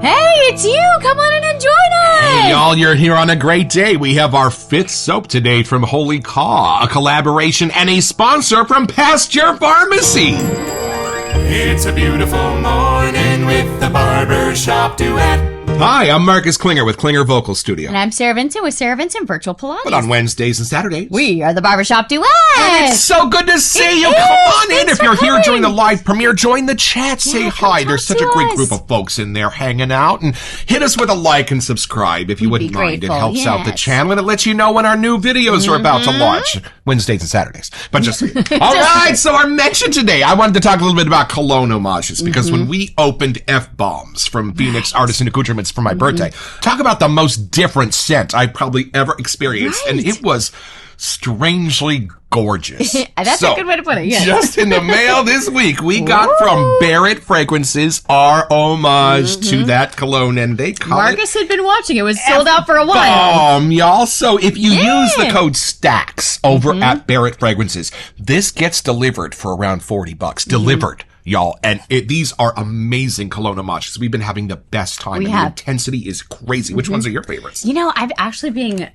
Hey, it's you. Come on and join us. Hey, y'all, you're here on a great day. We have our 5th soap today from Holy Kaw, a collaboration and a sponsor from Pasteur Pharmacy. It's a beautiful morning with the Barbershop Duet. Hi, I'm Marcus Klinger with Klinger Vocal Studio. And I'm Sarah Vincent with Sarah Vincent Virtual Pilates. But on Wednesdays and Saturdays, we are the Barbershop Duet. And it's so good to see you. Come on in. If you're here during the live premiere, join the chat. Say hi. There's such a great group of folks in there hanging out. And hit us with a like and subscribe if you wouldn't mind. It helps out the channel and it lets you know when our new videos are about to launch. Wednesdays and Saturdays. But just all right, so our mention today, I wanted to talk a little bit about cologne homages because when we opened F-Bombs from Phoenix Artisan Accoutrements for my birthday, talk about the most different scent I've probably ever experienced. And it was strangely gorgeous. That's a good way to put it, yeah. Just in the mail this week, we got from Barrett Fragrances our homage to that cologne, and they call Marcus had been watching. It was sold out for a while. Y'all. So if you use the code STACKS over at Barrett Fragrances, this gets delivered for around $40. Delivered. Y'all, and these are amazing cologne homages. We've been having the best time. The intensity is crazy. Which ones are your favorites? You know, I've actually been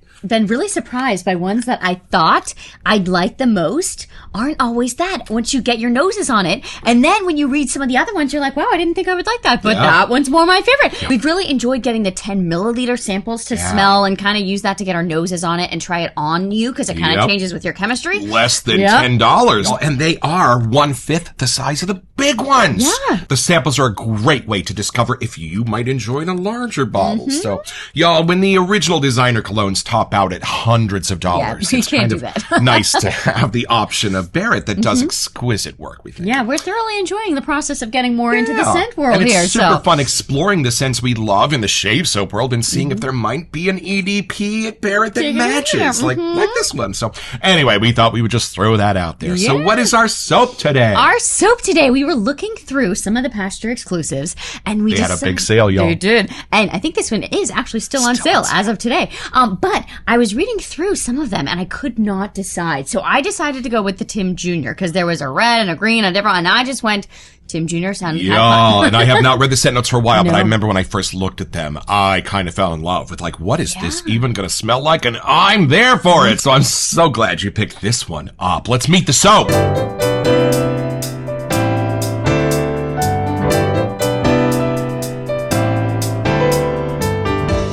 really surprised by ones that I thought I'd like the most aren't always that once you get your noses on it. And then when you read some of the other ones, you're like, wow, I didn't think I would like that. But that one's more my favorite. We've really enjoyed getting the 10 milliliter samples to smell and kind of use that to get our noses on it and try it on you because it kind of changes with your chemistry. Less than $10. And they are 1/5 the size of the big ones. Yeah. The samples are a great way to discover if you might enjoy the larger bottles. So, y'all, when the original designer colognes top out at hundreds of dollars, it's kind of nice to have the option of Barrett that does exquisite work, we think. Yeah, we're thoroughly enjoying the process of getting more into the scent world and here. It's super fun exploring the scents we love in the shave soap world and seeing if there might be an EDP at Barrett that matches, like this one. So, anyway, we thought we would just throw that out there. So, what is our soap today? Our soap today, we were looking through some of the Pasteur exclusives, and we had a big sale, y'all. They did, and I think this one is actually still on sale as of today. But I was reading through some of them, and I could not decide. So I decided to go with the Tim Jr. because there was a red and a green and a different, and I just went Tim Jr. sounded fun. And I have not read the scent notes for a while, but I remember when I first looked at them, I kind of fell in love with like, what is this even going to smell like? And I'm there for it. So I'm so glad you picked this one up. Let's meet the soap.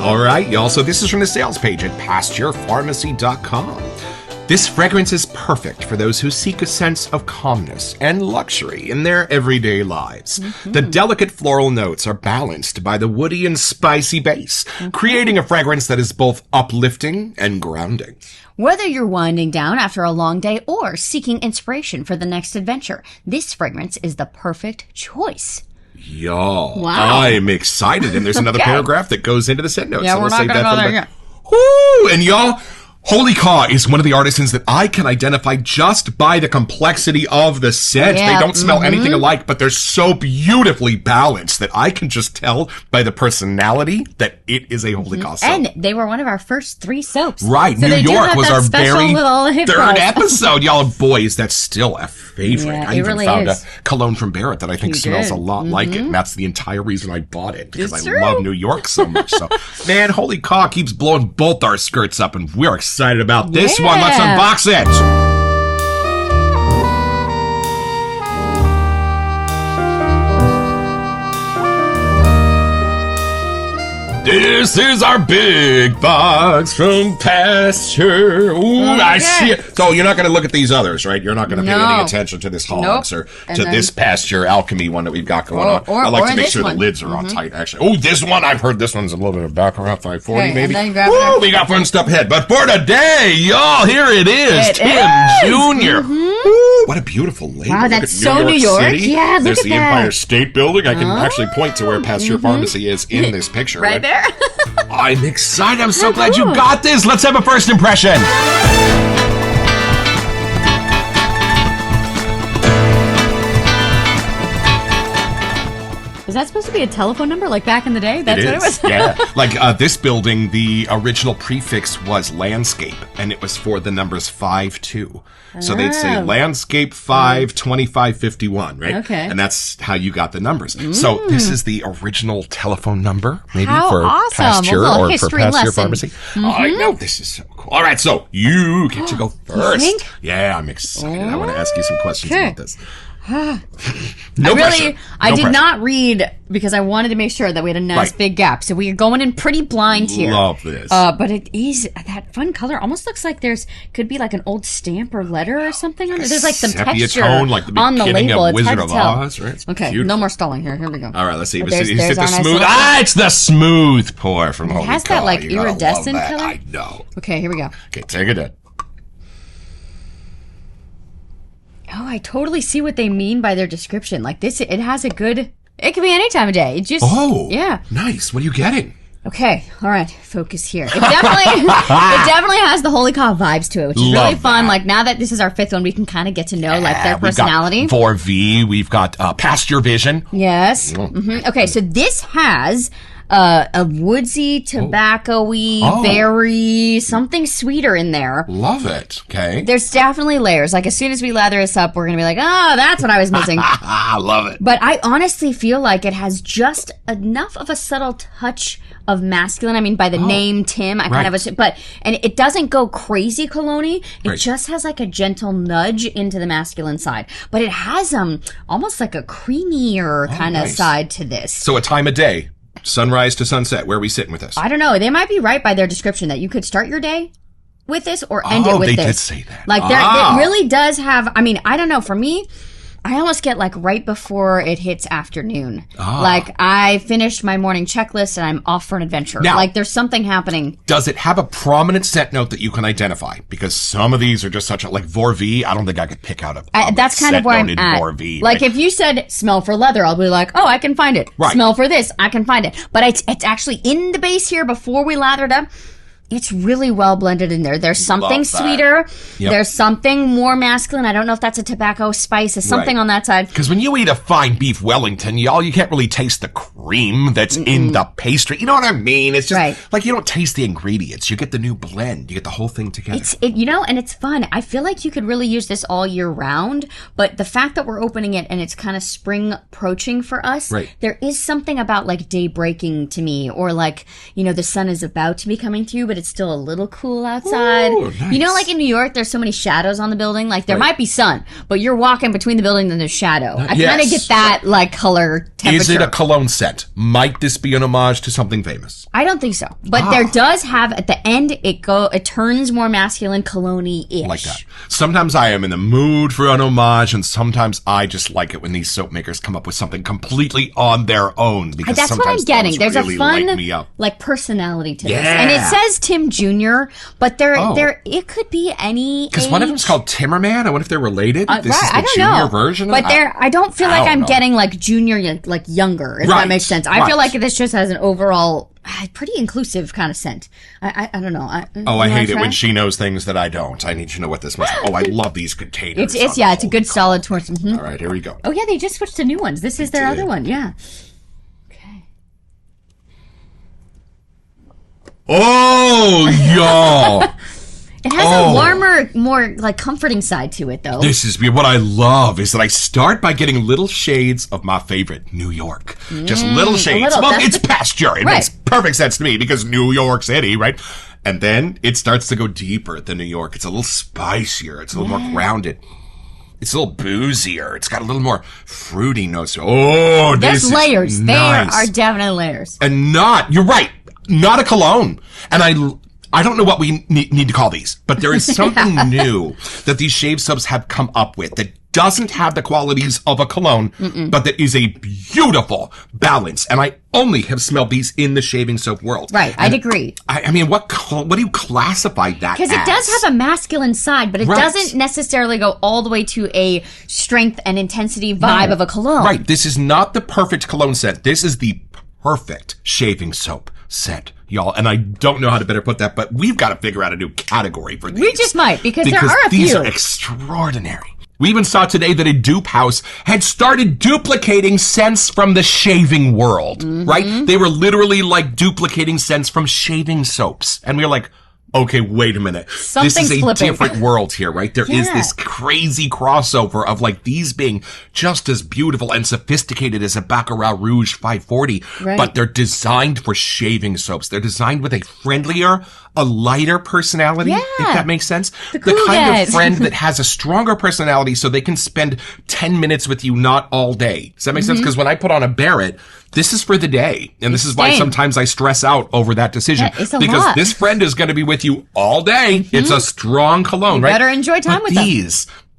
All right, y'all. So this is from the sales page at PasteurPharmacy.com. This fragrance is perfect for those who seek a sense of calmness and luxury in their everyday lives. The delicate floral notes are balanced by the woody and spicy base, creating a fragrance that is both uplifting and grounding. Whether you're winding down after a long day or seeking inspiration for the next adventure, this fragrance is the perfect choice. Y'all, I'm excited. And there's another paragraph that goes into the scent notes. Yeah, so we're not going to go there yet. Woo! And y'all, Holy Kaw is one of the artisans that I can identify just by the complexity of the scent. They don't smell anything alike, but they're so beautifully balanced that I can just tell by the personality that it is a Holy Kaw soap. And they were one of our first 3 soaps. Right. So New York was our very 3rd episode. Y'all, boy, is that still a favorite. Yeah, I even really found is. a cologne from Barrett that I think smells a lot like it. And that's the entire reason I bought it, because I love New York so much. So, man, Holy Kaw keeps blowing both our skirts up, and we're excited about this one. Let's unbox it. This is our big box from Pasteur. Ooh, I see it. So you're not going to look at these others, right? You're not going to pay any attention to this Hogs or to this Pasteur Alchemy one that we've got going on. I like to make sure the lids are on tight, actually. Oh, this one, I've heard this one's a little bit of back around 540, maybe. Woo, we got fun stuff ahead. But for today, y'all, here it is. Tim Jr. Ooh, what a beautiful label. Wow, that's so New York. City. Yeah, look There's at the that. Empire State Building. I can actually point to where Pasteur Pharmacy is in this picture. Right there. I'm excited. I'm so glad you got this. Let's have a first impression. Was that supposed to be a telephone number like back in the day? That's It what is. it was? Yeah. Like this building, the original prefix was landscape, and it was for the numbers 5-2. So they'd say landscape 5, 25, 51, right? Okay. And that's how you got the numbers. So this is the original telephone number, maybe How for awesome. Pasteur A little or for history Pasteur lesson. Pharmacy. I know, this is so cool. All right, so you get to go first. think? Yeah, I'm excited. I want to ask you some questions Okay. about this. No I pressure. I No did pressure. not read because I wanted to make sure that we had a nice Right. big gap. So we are going in pretty blind here. Love this. But it is that fun color. Almost looks like could be like an old stamp or letter or something on it. There's like some Sepia texture tone, like the on the beginning label. of It's hard Wizard to of tell. Oz, right? It's Okay, beautiful. no more stalling here. Here we go. All right, let's see. But Is it there's the our nice smooth? little- It's the smooth pour from Holy has Kaw. that, like, You gotta love iridescent that. color? I know. Okay, here we go. Okay, take it in. Oh, I totally see what they mean by their description. Like this, it has a good. It could be any time of day. It just. Oh, Yeah. nice. What are you getting? Okay, all right, focus here. It definitely has the Holy Kaw vibes to it, which is really Love fun. that. Like now that this is our fifth one, we can kind of get to know like their personality. We've got Vor-V. We've got Pasture Vision. Yes. Okay, so this has a woodsy, tobacco-y, berry, something sweeter in there. Love it. Okay. There's definitely layers. Like as soon as we lather this up, we're gonna be like, oh, that's what I was missing. I love it. But I honestly feel like it has just enough of a subtle touch of masculine. I mean, by the name Tim, I kind of assume, and it doesn't go crazy cologne-y. It Right. just has like a gentle nudge into the masculine side. But it has almost like a creamier kind of nice. side to this. So a time of day, sunrise to sunset. Where are we sitting with this? I don't know. They might be right by their description that you could start your day with this or end it with they this. did say that. Like it really does have. I mean, I don't know. For me, I almost get like right before it hits afternoon. Like I finished my morning checklist and I'm off for an adventure. Now- Like there's something happening. Does it have a prominent scent note that you can identify? Because some of these are just such a, like Vor-V, I don't think I could pick out a That's kind of where I'm at. Vor-V, Like right? if you said smell for leather, I'll be like, oh, I can find it. Right. Smell for this, I can find it. But it's actually in the base here before we lathered up. It's really well blended in there. There's something Love that. sweeter. Yep. There's something more masculine. I don't know if that's a tobacco spice. There's something Right. on that side. Because when you eat a fine beef Wellington, you can't really taste the cream that's in the pastry. You know what I mean? It's just Right. like you don't taste the ingredients. You get the new blend. You get the whole thing together. And it's fun. I feel like you could really use this all year round, but the fact that we're opening it and it's kind of spring approaching for us, Right. there is something about like day breaking to me, or like, the sun is about to be coming through, but it's still a little cool outside. Ooh, nice. Like in New York, there's so many shadows on the building. Like there Right. might be sun, but you're walking between the building and there's shadow. I kind yes. of get that like color temperature. Is it a cologne scent? Might this be an homage to something famous? I don't think so. But there does have at the end it turns more masculine cologne-ish. Like that. Sometimes I am in the mood for an homage, and sometimes I just like it when these soap makers come up with something completely on their own. Because That's what I'm sometimes getting. those There's really a fun light me up. like personality to this. Yeah. And it says Tim Jr., but it could be any Because one of them's called Timmerman. I wonder if they're related. This is the I don't junior know. version. But I don't feel like don't I'm know. getting like junior, like younger, if Right. that makes sense. I Right. feel like this just has an overall pretty inclusive kind of scent. I don't know. I hate it when she knows things that I don't. I need to know what this smells like. Oh, I love these containers. It's on a good solid torch. Mhm. All right, here we go. Oh yeah, they just switched to new ones. This is their did. other one. Yeah. Okay. Oh, y'all. It has a warmer, more like comforting side to it, though. This is what I love is that I start by getting little shades of my favorite, New York. Just little shades. little, Well, that's it's Pasteur. It Right. makes perfect sense to me because New York City, right? And then it starts to go deeper than New York. It's a little spicier. It's a little more grounded. It's a little boozier. It's got a little more fruity notes. Oh, this There's is layers. nice. There are definitely layers. And you're right, not a cologne. And I don't know what we need to call these, but there is something new that these shave subs have come up with that doesn't have the qualities of a cologne, but that is a beautiful balance. And I only have smelled these in the shaving soap world. Right, I'd agree. I mean, what do you classify that as? Because it does have a masculine side, but it Right. doesn't necessarily go all the way to a strength and intensity vibe of a cologne. Right, this is not the perfect cologne scent. This is the perfect shaving soap scent, y'all. And I don't know how to better put that, but we've got to figure out a new category for these. We just might, because there are a these few. are extraordinary. We even saw today that a dupe house had started duplicating scents from the shaving world, right? They were literally like duplicating scents from shaving soaps. And we were like, okay, wait a minute. This is a different world here, right? There is this crazy crossover of like these being just as beautiful and sophisticated as a Baccarat Rouge 540, but they're designed for shaving soaps. They're designed with a friendlier, a lighter personality, if that makes sense. The kind of friend that has a stronger personality so they can spend 10 minutes with you, not all day. Does that make sense? Because when I put on a Barrett, this is for the day. And this is why sometimes I stress out over that decision. Because this friend is going to be with you all day. It's a strong cologne, right? Better enjoy time with them.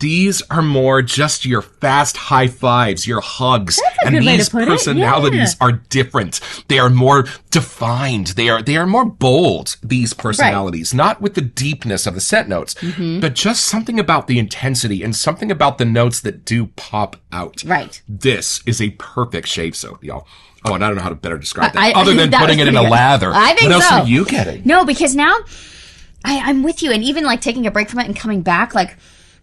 These are more just your fast high fives, your hugs. And these personalities are different. They are more defined. They are more bold, these personalities. Not with the deepness of the scent notes, but just something about the intensity and something about the notes that do pop out. Right. This is a perfect shave soap, y'all. Oh, and I don't know how to better describe that. Other than putting it in a lather. I think what else are you getting? No, because now I'm with you. And even like taking a break from it and coming back, like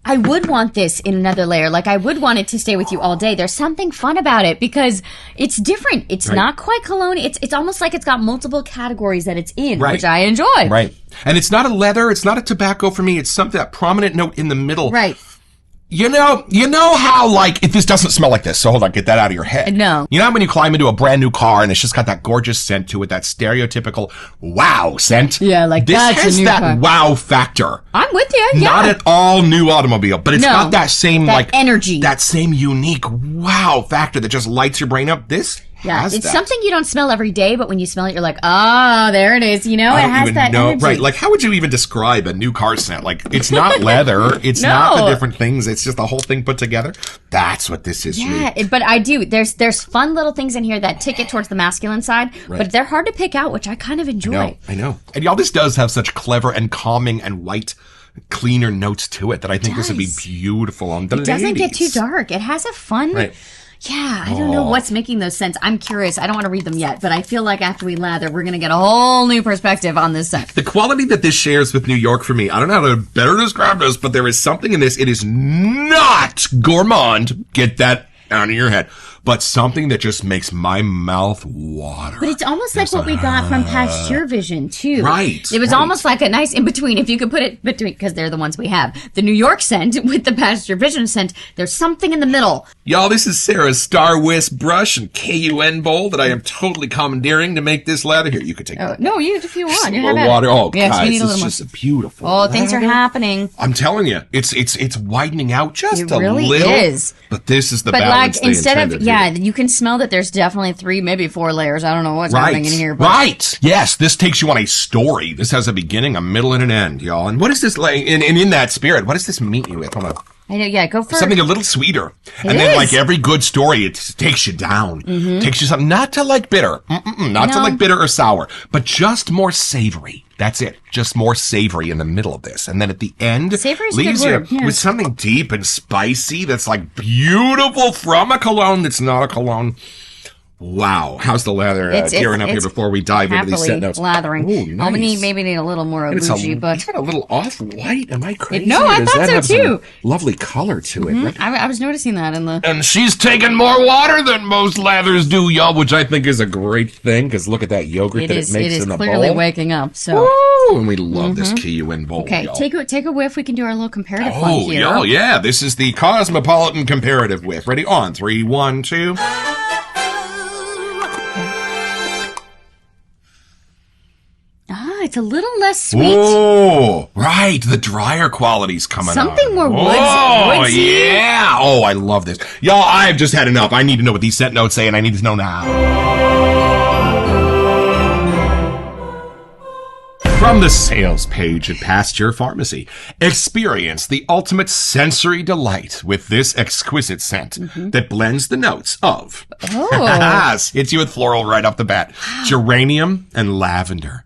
I would want this in another layer. Like I would want it to stay with you all day. There's something fun about it because it's different. It's not quite cologne. It's almost like it's got multiple categories that it's in, which I enjoy. Right. And it's not a leather. It's not a tobacco for me. It's something, that prominent note in the middle. Right. You know how, like, if this doesn't smell like this, so hold on, get that out of your head. No. You know when you climb into a brand new car and it's just got that gorgeous scent to it, that stereotypical wow scent? Yeah, like this that's has a new that car. Wow factor. I'm with you, yeah. Not at all new automobile, but it's got that same, like, energy. That same unique wow factor that just lights your brain up. This has it's that. something you don't smell every day, but when you smell it, you're like, oh, there it is. You know, it has that energy. Right, like how would you even describe a new car scent? Like it's not leather, it's not the different things, it's just the whole thing put together. That's what this is. Yeah, but I do. There's fun little things in here that tick it towards the masculine side, but they're hard to pick out, which I kind of enjoy. I know. And y'all, this does have such clever and calming and light, cleaner notes to it that I think this would be beautiful on the ladies. It doesn't get too dark. It has a fun... Right. Yeah, I don't know what's making those scents. I'm curious. I don't want to read them yet, but I feel like after we lather, we're going to get a whole new perspective on this scent. The quality that this shares with New York for me, I don't know how to better describe this, but there is something in this. It is not gourmand. Get that out of your head. But something that just makes my mouth water. But it's almost like what we got from Pasteur Vision, too. Right. It was almost like a nice in-between. If you could put it between, because they're the ones we have. The New York scent with the Pasteur Vision scent. There's something in the middle. Y'all, this is Sarah's Star Wisp brush and KUN bowl that I am totally commandeering to make this lather. Here, you could take that. No, you if you want. You have water. Oh, yeah, guys, it's just beautiful. Oh, things are happening. I'm telling you, it's widening out just a little. It really is. But this is the balance. But like instead of you can smell that there's definitely 3, maybe 4 layers. I don't know what's happening in here. But. Right. Yes, this takes you on a story. This has a beginning, a middle, and an end, y'all. And what is this like? And in that spirit, what does this meet you with? Hold on. I know, yeah, go for something a little sweeter. And then, like every good story, it takes you down. Takes you something, not to like bitter. Not to like bitter or sour, but just more savory. That's it. Just more savory in the middle of this. And then at the end, leaves you with something deep and spicy that's like beautiful from a cologne that's not a cologne. Wow. How's the lather gearing up here before we dive into these scent notes? Lathering. Ooh, nice. Maybe need a little more bougie, but... It's got a little off-white. Am I crazy? No, I thought so too. Lovely color to it. Right? I was noticing that in the... And she's taking more water than most lathers do, y'all, which I think is a great thing, because look at that yogurt that it makes in the bowl. It is clearly waking up, so... Woo! And we love this KUN bowl, okay, y'all. Take a whiff. We can do our little comparative one here. Oh, yeah. This is the Cosmopolitan Comparative Whiff. Ready? On 3, 1, 2... It's a little less sweet. Oh, right. The drier quality's coming out. Something more woodsy. Oh, yeah. Oh, I love this. Y'all, I've just had enough. I need to know what these scent notes say, and I need to know now. From the sales page at Pasteur Pharmacy, experience the ultimate sensory delight with this exquisite scent that blends the notes of... hits you with floral right off the bat. Geranium and lavender.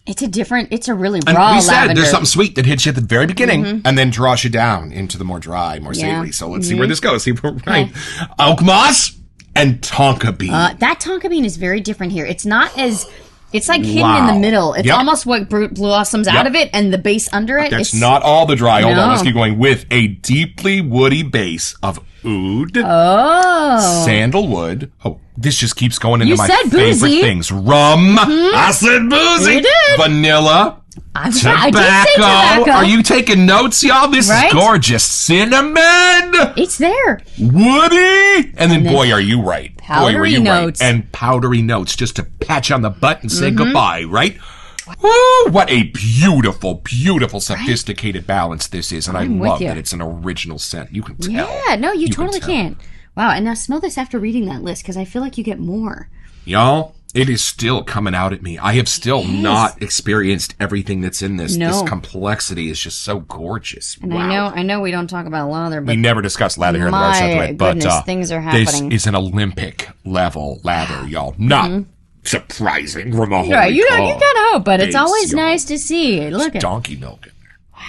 It's a really raw lavender. There's something sweet that hits you at the very beginning and then draws you down into the more dry, more savory. So let's see where this goes. Right. Oak moss and tonka bean. That tonka bean is very different here. It's not as It's like hidden in the middle. It's Yep. almost what blossoms out of it, and the base under it. That's not all the dry. Hold on, No. let's keep going. With a deeply woody base of oud, sandalwood. Oh, this just keeps going into my favorite boozy. things. Rum. I said boozy. You did. Vanilla. I did Tobacco. say tobacco. Are you taking notes, y'all? This is gorgeous. Cinnamon. It's there. Woody. And then, boy, are you right. Powdery Boy, were you notes. right. And powdery notes just to patch on the butt and say goodbye, right? Woo, what a beautiful, beautiful, sophisticated balance this is. And I love that it's an original scent. You can tell. Yeah, no, you totally can. Wow, and now smell this after reading that list, because I feel like you get more. Y'all, it is still coming out at me. I have still not experienced everything that's in this. No. This complexity is just so gorgeous. And wow. I know we don't talk about lather, but We never discussed lather here in the my Barbershop Duet, but goodness, things are this happening. is an Olympic level lather, y'all. Not surprising from a right, you call. kind of hope, but it's Base, always y'all. nice to see. Look at Donkey milk in there. Wow.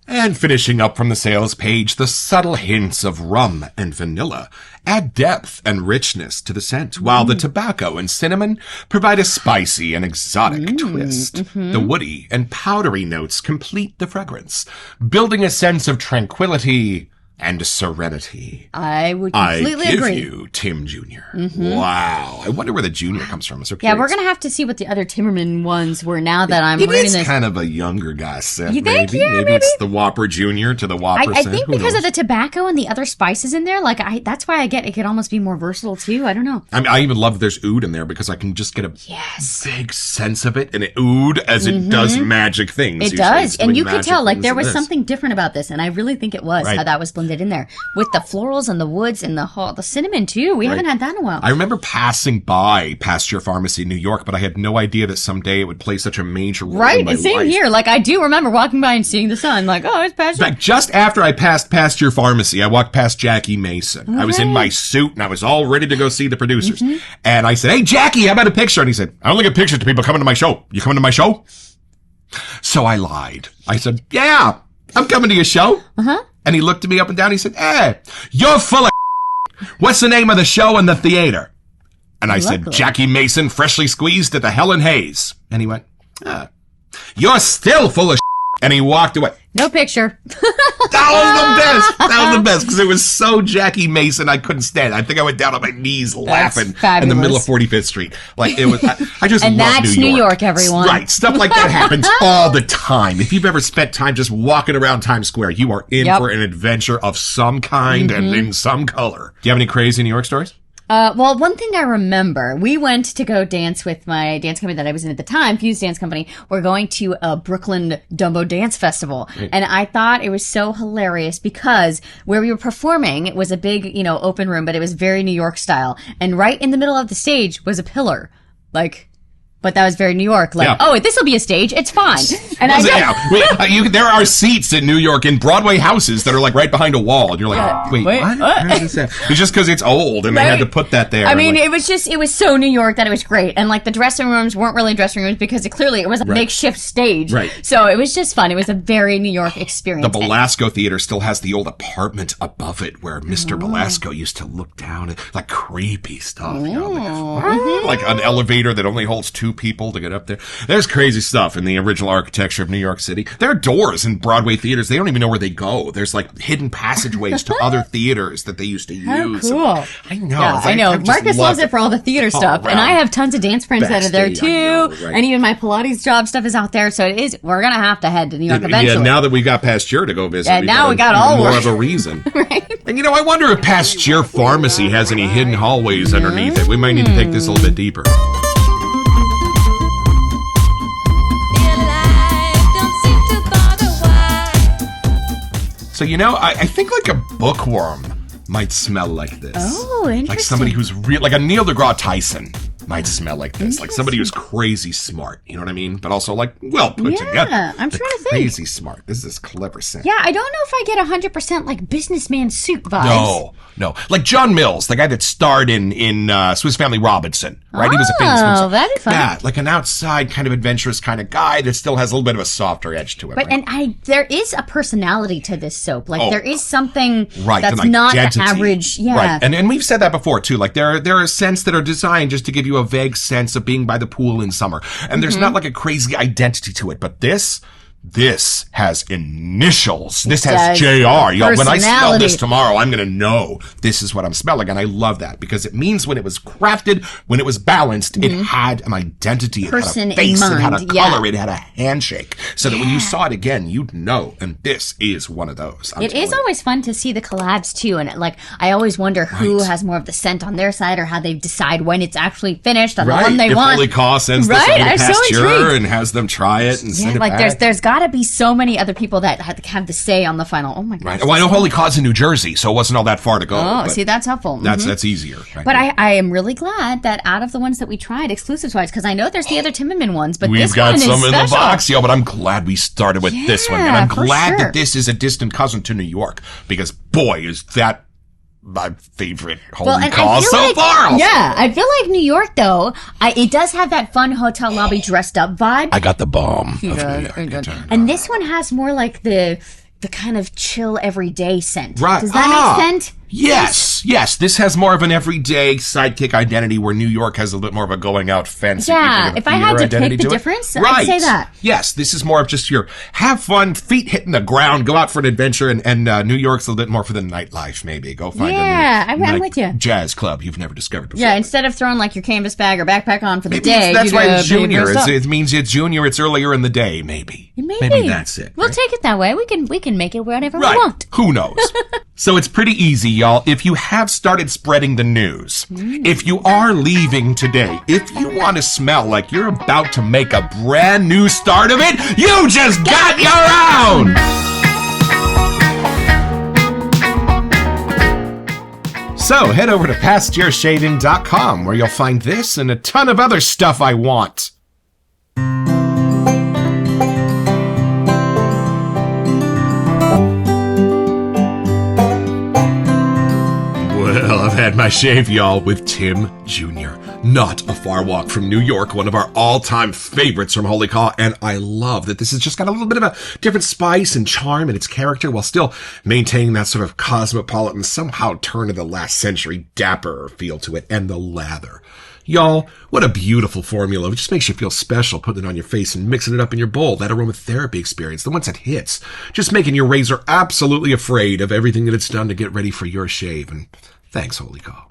And finishing up from the sales page, the subtle hints of rum and vanilla add depth and richness to the scent, while the tobacco and cinnamon provide a spicy and exotic twist. The woody and powdery notes complete the fragrance, building a sense of tranquility and serenity. I would completely I give agree. you Tim Jr. Wow. I wonder where the Junior comes from. So Yeah, we're going to have to see what the other Timmerman ones were now that I'm It reading is this. kind of a younger guy scent, You think? maybe. Yeah, maybe it's the Whopper Junior to the Whopper I scent. think Who because knows? of the tobacco and the other spices in there, that's why I get it could almost be more versatile too. I don't know. I mean, I even love that there's oud in there because I can just get a big sense of it. And it oud as it does magic things. It usually. does. It's And doing you could magic tell, like, things there in was this. something different about this. And I really think it was Right. how that was blended in there. With the florals and the woods and the cinnamon, too. We haven't had that in a while. I remember passing by Pasteur Pharmacy in New York, but I had no idea that someday it would play such a major role in Right. my Same life. here. Like, I do remember walking by and seeing the sun. Like, oh, it's Pasteur. In fact, just after I passed Pasteur Pharmacy, I walked past Jackie Mason. I was in my suit and I was all ready to go see the producers. And I said, "Hey, Jackie, how about a picture?" And he said, "I only get pictures to people coming to my show. You coming to my show?" So I lied. I said, "Yeah, I'm coming to your show." And he looked at me up and down. He said, "Hey, you're full of what's the name of the show in the theater?" And I said, "Jackie Mason, freshly squeezed at the Helen Hayes." And he went, "You're still full of." And he walked away. No picture. That was the best. That was the best because it was so Jackie Mason. I couldn't stand it. I think I went down on my knees laughing in the middle of 45th Street. Like it was. I just And love that's New New York, everyone. Right, stuff like that happens all the time. If you've ever spent time just walking around Times Square, you are in for an adventure of some kind and in some color. Do you have any crazy New York stories? Well, one thing I remember, we went to go dance with my dance company that I was in at the time, Fuse Dance Company. We're going to a Brooklyn Dumbo Dance Festival. And I thought it was so hilarious because where we were performing, it was a big, open room, but it was very New York style. And right in the middle of the stage was a pillar. But that was very New York. Oh, this will be a stage. It's fine. And there are seats in New York in Broadway houses that are like right behind a wall, and you're like, wait, what? How does that? It's just because it's old, and they had to put that there. I mean, it was so New York that it was great, and like the dressing rooms weren't really dressing rooms because it was a makeshift stage. Right. So it was just fun. It was a very New York experience. The Belasco Theater still has the old apartment above it where Mr. Belasco used to look down at like creepy stuff. Like an elevator that only holds two people to get up there. There's crazy stuff in the original architecture of New York City. There are doors in Broadway theaters. They don't even know where they go. There's like hidden passageways to other theaters that they used to use. Cool. I know. Yeah, I know. Marcus loves it for all the theater stuff. And I have tons of dance friends that are there too. And even my Pilates job stuff is out there. So we're going to have to head to New York eventually. Yeah, now that we got Pasteur to go visit. Yeah, now we got all more of a reason. Right. And I wonder if Pasteur Pharmacy has any hidden hallways underneath it. We might need to take this a little bit deeper. So, I think like a bookworm might smell like this. Oh, interesting. Like somebody who's like a Neil deGrasse Tyson might smell like this. Like somebody who's crazy smart. You know what I mean? But also like well put together. I'm trying to think. Crazy smart. This is clever scent. Yeah, I don't know if I get 100% like businessman suit vibes. No. Like John Mills, the guy that starred in Swiss Family Robinson, right? He was a famous Oh, that'd be fun. Yeah, like an outside kind of adventurous kind of guy that still has a little bit of a softer edge to it. But there is a personality to this soap. Like there is something that's like not identity. the average. Yeah. Right. And we've said that before too. Like there are scents that are designed just to give you you a vague sense of being by the pool in summer. And there's not like a crazy identity to it, but this has initials. This has JR. When I smell this tomorrow, I'm going to know this is what I'm smelling. And I love that because it means when it was crafted, when it was balanced, it had an identity. It had a face. It had a color. It had a handshake. So that when you saw it again, you'd know. And this is one of those. It is always fun to see the collabs too. And like, I always wonder who has more of the scent on their side or how they decide when it's actually finished on the one they want. If Kaw sends this over to Pasteur and has them try it and send it back. There's got to be so many other people that have the say on the final. Oh my gosh. Right. Well, I know Holy Kaw's in New Jersey, so it wasn't all that far to go. Oh, see, that's helpful. That's easier. Right? But I am really glad that out of the ones that we tried, exclusive-wise, because I know there's the other Timmerman ones, but this one is special. We've got some in the box, but I'm glad we started with this one. And I'm glad that this is a distant cousin to New York, because boy, is that my favorite Holy Kaw so far. Yeah, I feel like New York, though, it does have that fun hotel lobby dressed up vibe. I got the bomb. And this one has more like the kind of chill everyday scent. Right. Does that make sense? Yes. This has more of an everyday sidekick identity where New York has a little bit more of a going out fancy. Yeah, if I had to pick the difference, I'd say that. Yes, this is more of just your have fun, feet hitting the ground, go out for an adventure, and New York's a little bit more for the nightlife, maybe. Go find I'm with you. Jazz club you've never discovered before. Yeah, instead of throwing like your canvas bag or backpack on for the day. That's why it's junior. It means it's junior, it's earlier in the day, maybe. Maybe that's it. We'll take it that way. We can make it whatever we want. Who knows? So it's pretty easy, y'all. If you have started spreading the news, if you are leaving today, if you want to smell like you're about to make a brand new start of it, you just got your own! So head over to PasteurShaving.com where you'll find this and a ton of other stuff I want. Well, I've had my shave, y'all, with Tim Jr. Not a far walk from New York, one of our all-time favorites from Holy Kaw, and I love that this has just got a little bit of a different spice and charm in its character while still maintaining that sort of cosmopolitan, somehow turn of the last century dapper feel to it, and the lather. Y'all, what a beautiful formula. It just makes you feel special putting it on your face and mixing it up in your bowl. That aromatherapy experience, the ones that hits. Just making your razor absolutely afraid of everything that it's done to get ready for your shave. And thanks, Holy Kaw.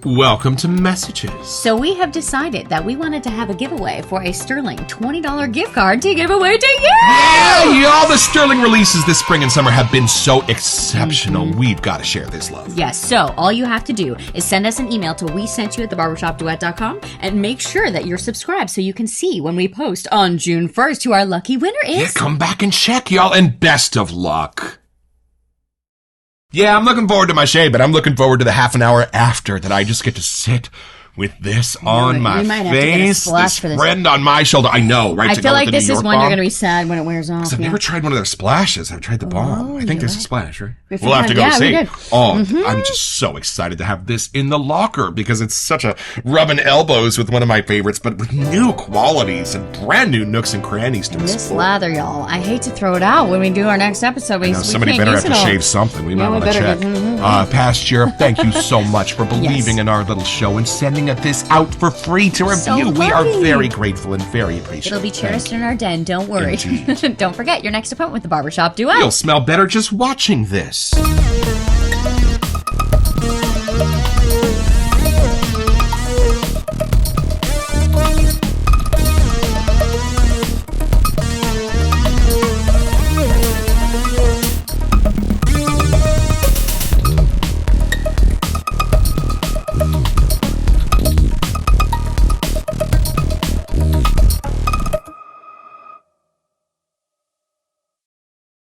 Welcome to Messages. So we have decided that we wanted to have a giveaway for a Sterling $20 gift card to give away to you! Yeah, y'all, the Sterling releases this spring and summer have been so exceptional. We've got to share this love. Yes, so all you have to do is send us an email to WeSentYouAtTheBarbershopDuet.com and make sure that you're subscribed so you can see when we post on June 1st who our lucky winner is. Yeah, come back and check, y'all, and best of luck. Yeah, I'm looking forward to my shave, but I'm looking forward to the half an hour after that I just get to sit with this on my face, this friend on my shoulder. I know, right? I feel like this is one you're going to be sad when it wears off. I've never tried one of their splashes. I've tried the balm. I think there's a splash, right? We'll have to go see. I'm just so excited to have this in the locker because it's such a rubbing elbows with one of my favorites, but with new qualities and brand new nooks and crannies to this lather, y'all. I hate to throw it out when we do our next episode. Somebody better have to shave something. We might want to check. Pasteur, thank you so much for believing in our little show and sending this out for free to review. We are very grateful and very appreciative. It'll be cherished in our den, don't worry. Don't forget your next appointment with the Barbershop Duet. You'll smell better just watching this.